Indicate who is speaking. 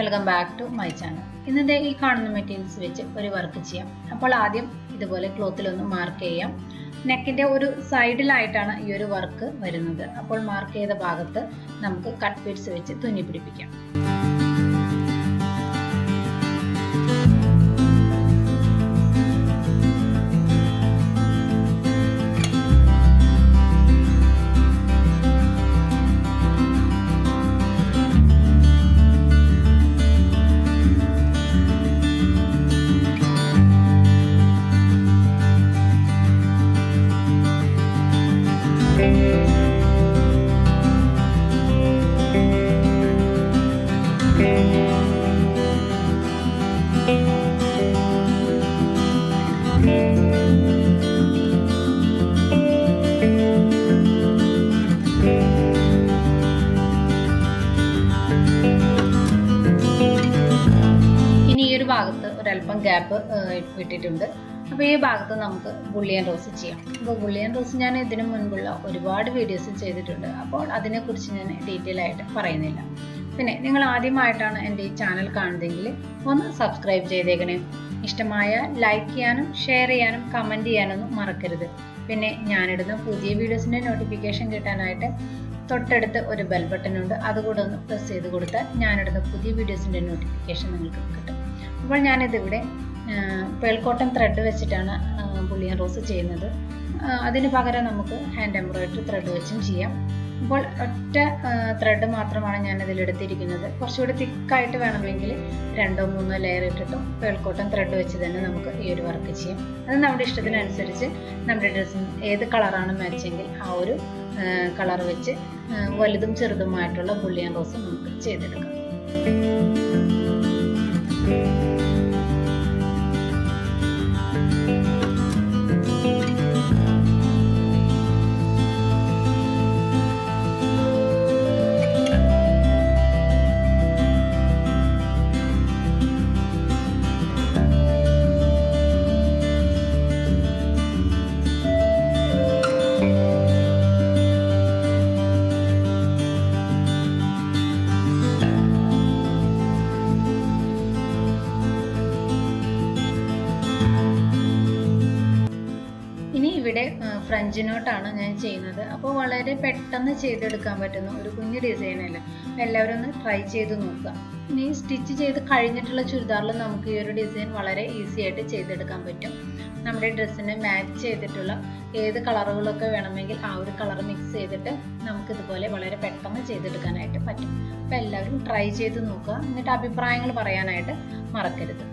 Speaker 1: Welcome back to my channel. ഇന്നത്തെ ഈ കാണുന്ന മെറ്റീരിയൽസ് വെച്ച് ഒരു വർക്ക് ചെയ്യാം. അപ്പോൾ ആദ്യം ഇതുപോലെ ക്ലോത്തിലൊന്ന് മാർക്ക് ചെയ്യാം. നെക്കിൻ്റെ ഒരു സൈഡിലായിട്ടാണ് ഈ ഒരു വർക്ക് വരുന്നത്. അപ്പോൾ മാർക്ക് ചെയ്ത ഭാഗത്ത് നമുക്ക് കട്ട് ബീഡ്സ് വെച്ച് തുന്നി പിടിപ്പിക്കാം. ഭാഗത്ത് ഒരല്പം ഗ്യാപ്പ് വിട്ടിട്ടുണ്ട്. അപ്പോൾ ഈ ഭാഗത്ത് നമുക്ക് ബുള്ളിയൻ റോസ് ചെയ്യാം. അപ്പോൾ ബുള്ളിയൻ റോസ് ഞാൻ ഇതിനു മുൻപുള്ള ഒരുപാട് വീഡിയോസ് ചെയ്തിട്ടുണ്ട്. അപ്പോൾ അതിനെക്കുറിച്ച് ഞാൻ ഡീറ്റെയിൽ ആയിട്ട് പറയുന്നില്ല. പിന്നെ നിങ്ങൾ ആദ്യമായിട്ടാണ് എൻ്റെ ഈ ചാനൽ കാണുന്നതെങ്കിൽ ഒന്ന് സബ്സ്ക്രൈബ് ചെയ്തേക്കണേ. ഇഷ്ടമായ ലൈക്ക് ചെയ്യാനും ഷെയർ ചെയ്യാനും കമൻറ്റ് ചെയ്യാനൊന്നും മറക്കരുത്. പിന്നെ ഞാനിടുന്ന പുതിയ വീഡിയോസിൻ്റെ നോട്ടിഫിക്കേഷൻ കിട്ടാനായിട്ട് തൊട്ടടുത്ത് ഒരു ബെൽ ബട്ടൺ ഉണ്ട്. അതുകൂടെ ഒന്ന് പ്രസ് ചെയ്ത് കൊടുത്താൽ ഞാനിടുന്ന പുതിയ വീഡിയോസിൻ്റെ നോട്ടിഫിക്കേഷൻ നിങ്ങൾക്ക് കിട്ടും. അപ്പോൾ ഞാനിതിവിടെ പേൾ കോട്ടൺ ത്രെഡ് വെച്ചിട്ടാണ് ബുള്ളിയൻ റോസ് ചെയ്യുന്നത്. അതിന് പകരം നമുക്ക് ഹാൻഡ് എംബ്രോയിഡറി ത്രെഡ് വെച്ചും ചെയ്യാം. അപ്പോൾ ഒറ്റ ത്രെഡ് മാത്രമാണ് ഞാനിതിലെടുത്തിരിക്കുന്നത്. കുറച്ചുകൂടി തിക്കായിട്ട് വേണമെങ്കിൽ 2-3 ലെയർ ഇട്ടിട്ടും പേൾ കോട്ടൺ ത്രെഡ് വെച്ച് തന്നെ നമുക്ക് ഈ ഒരു വർക്ക് ചെയ്യാം. അത് നമ്മുടെ ഇഷ്ടത്തിനനുസരിച്ച് നമ്മുടെ ഡ്രസ്സിന് ഏത് കളറാണ് മാച്ചെങ്കിൽ ആ ഒരു കളർ വെച്ച് വലുതും ചെറുതുമായിട്ടുള്ള ബുള്ളിയൻ റോസ് നമുക്ക് ചെയ്തെടുക്കാം. ഇവിടെ ഫ്രഞ്ച് നോട്ടാണ് ഞാൻ ചെയ്യുന്നത്. അപ്പോൾ വളരെ പെട്ടെന്ന് ചെയ്തെടുക്കാൻ പറ്റുന്ന ഒരു കുഞ്ഞു ഡിസൈനല്ല. എല്ലാവരും ഒന്ന് ട്രൈ ചെയ്ത് നോക്കുക. ഇനി സ്റ്റിച്ച് ചെയ്ത് കഴിഞ്ഞിട്ടുള്ള ചുരിദാറിൽ നമുക്ക് ഈ ഒരു ഡിസൈൻ വളരെ ഈസി ആയിട്ട് ചെയ്തെടുക്കാൻ പറ്റും. നമ്മുടെ ഡ്രസ്സിനെ മാച്ച് ചെയ്തിട്ടുള്ള ഏത് കളറുകളൊക്കെ വേണമെങ്കിൽ ആ ഒരു കളർ മിക്സ് ചെയ്തിട്ട് നമുക്കിതുപോലെ വളരെ പെട്ടെന്ന് ചെയ്തെടുക്കാനായിട്ട് പറ്റും. അപ്പോൾ എല്ലാവരും ട്രൈ ചെയ്ത് നോക്കുക. എന്നിട്ട് അഭിപ്രായങ്ങൾ പറയാനായിട്ട് മറക്കരുത്.